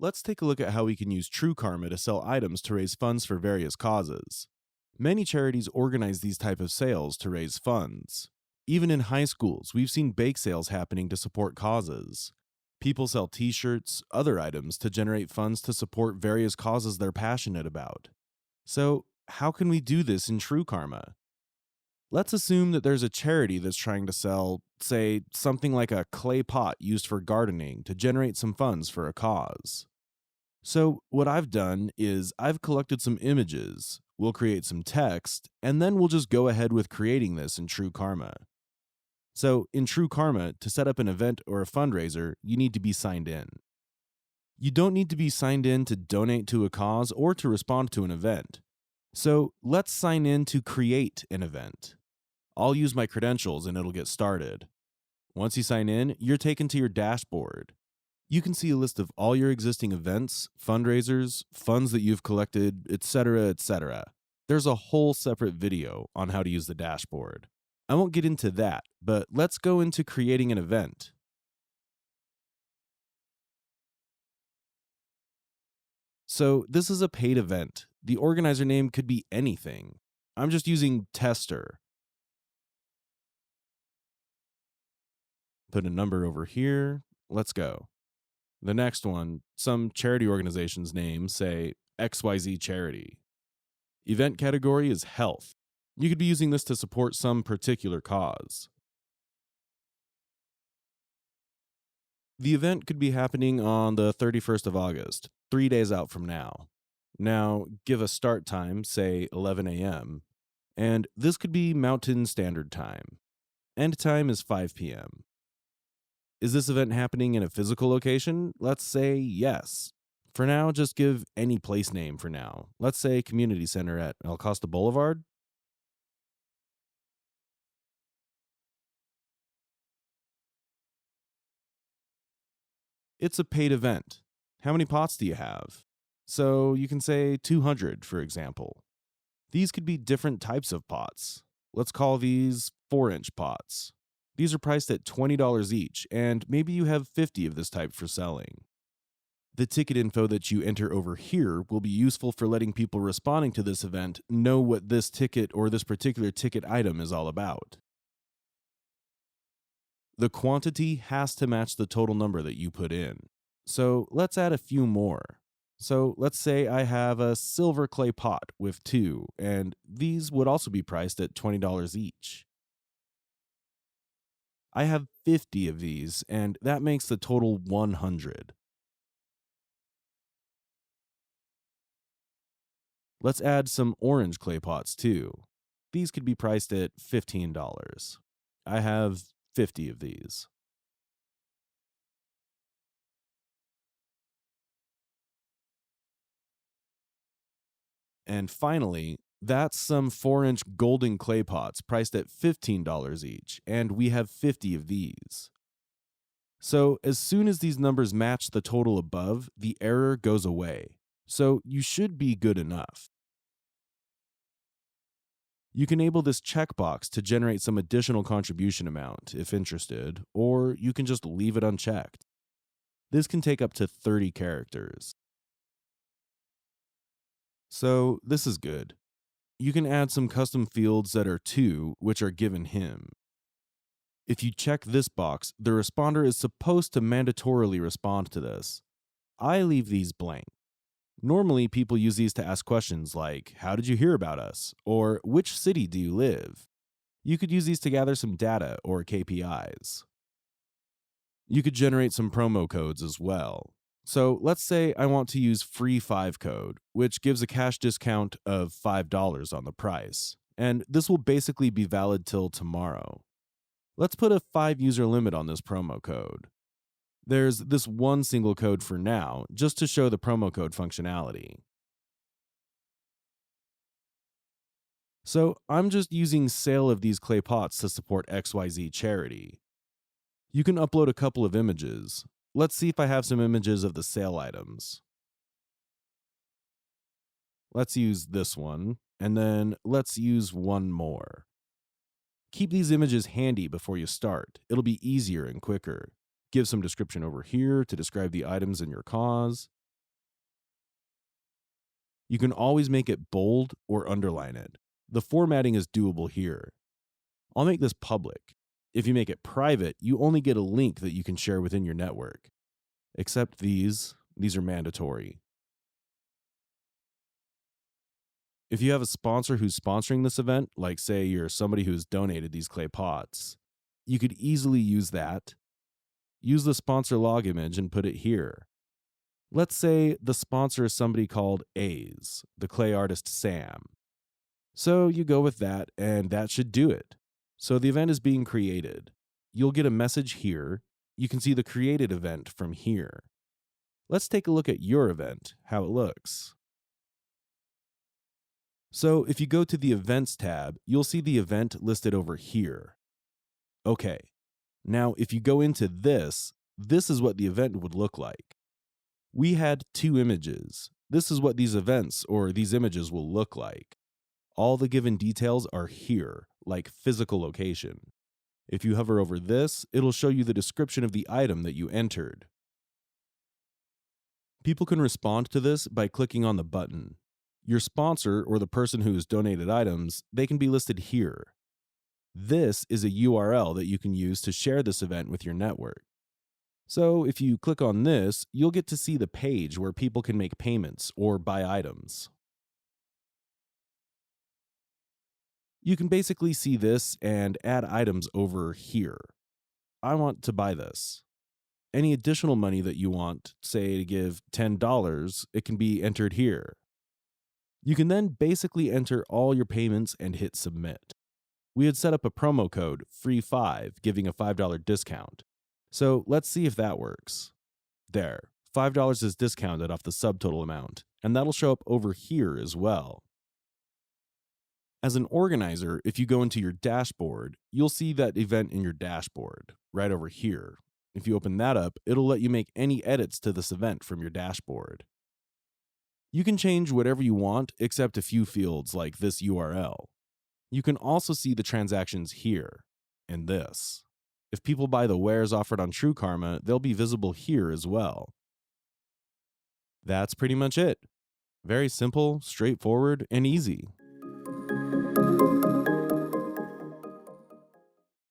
Let's take a look at how we can use TrueKarma to sell items to raise funds for various causes. Many charities organize these type of sales to raise funds. Even in high schools, we've seen bake sales happening to support causes. People sell t-shirts, other items to generate funds to support various causes they're passionate about. So, how can we do this in TrueKarma? Let's assume that there's a charity that's trying to sell, say, something like a clay pot used for gardening to generate some funds for a cause. So, what I've done is I've collected some images, we'll create some text, and then we'll just go ahead with creating this in TrueKarma. So, in TrueKarma, to set up an event or a fundraiser, you need to be signed in. You don't need to be signed in to donate to a cause or to respond to an event. So, let's sign in to create an event. I'll use my credentials and it'll get started. Once you sign in, you're taken to your dashboard. You can see a list of all your existing events, fundraisers, funds that you've collected, etc., etc. There's a whole separate video on how to use the dashboard. I won't get into that, but let's go into creating an event. So this is a paid event. The organizer name could be anything. I'm just using tester. Put a number over here. Let's go. The next one, some charity organization's name, say XYZ Charity. Event category is health. You could be using this to support some particular cause. The event could be happening on the 31st of August, 3 days out from now. Now, give a start time, say 11 a.m., and this could be Mountain Standard Time. End time is 5 p.m. Is this event happening in a physical location? Let's say yes. For now, just give any place name for now. Let's say Community Center at El Costa Boulevard. It's a paid event. How many pots do you have? So you can say 200, for example. These could be different types of pots. Let's call these 4-inch pots. These are priced at $20 each, and maybe you have 50 of this type for selling. The ticket info that you enter over here will be useful for letting people responding to this event know what this ticket or this particular ticket item is all about. The quantity has to match the total number that you put in. So let's add a few more. So let's say I have a silver clay pot with 2, and these would also be priced at $20 each. I have 50 of these, and that makes the total 100. Let's add some orange clay pots too. These could be priced at $15. I have 50 of these. And finally, that's some 4-inch golden clay pots priced at $15 each, and we have 50 of these. So as soon as these numbers match the total above, the error goes away. So you should be good enough. You can enable this checkbox to generate some additional contribution amount if interested, or you can just leave it unchecked. This can take up to 30 characters. So this is good. You can add some custom fields that are to, which are given him. If you check this box, the responder is supposed to mandatorily respond to this. I leave these blank. Normally, people use these to ask questions like, how did you hear about us? Or which city do you live? You could use these to gather some data or KPIs. You could generate some promo codes as well. So let's say I want to use free 5 code, which gives a cash discount of $5 on the price. And this will basically be valid till tomorrow. Let's put a 5 user limit on this promo code. There's this one single code for now, just to show the promo code functionality. So I'm just using sale of these clay pots to support XYZ charity. You can upload a couple of images. Let's see if I have some images of the sale items. Let's use this one, and then let's use one more. Keep these images handy before you start. It'll be easier and quicker. Give some description over here to describe the items in your cause. You can always make it bold or underline it. The formatting is doable here. I'll make this public. If you make it private, you only get a link that you can share within your network. Except these are mandatory. If you have a sponsor who's sponsoring this event, like say you're somebody who's donated these clay pots, you could easily use that. Use the sponsor log image and put it here. Let's say the sponsor is somebody called A's, the clay artist Sam. So you go with that, and that should do it. So the event is being created. You'll get a message here. You can see the created event from here. Let's take a look at your event, how it looks. So if you go to the Events tab, you'll see the event listed over here. Okay, now if you go into this is what the event would look like. We had 2 images. This is what these events or these images will look like. All the given details are here, like physical location. If you hover over this, it'll show you the description of the item that you entered. People can respond to this by clicking on the button. Your sponsor or the person who's donated items, they can be listed here. This is a URL that you can use to share this event with your network. So if you click on this, you'll get to see the page where people can make payments or buy items. You can basically see this and add items over here. I want to buy this. Any additional money that you want, say to give $10, it can be entered here. You can then basically enter all your payments and hit submit. We had set up a promo code, FREE5, giving a $5 discount. So let's see if that works. There, $5 is discounted off the subtotal amount, and that'll show up over here as well. As an organizer, if you go into your dashboard, you'll see that event in your dashboard, right over here. If you open that up, it'll let you make any edits to this event from your dashboard. You can change whatever you want except a few fields like this URL. You can also see the transactions here and this. If people buy the wares offered on TrueKarma, they'll be visible here as well. That's pretty much it. Very simple, straightforward, and easy.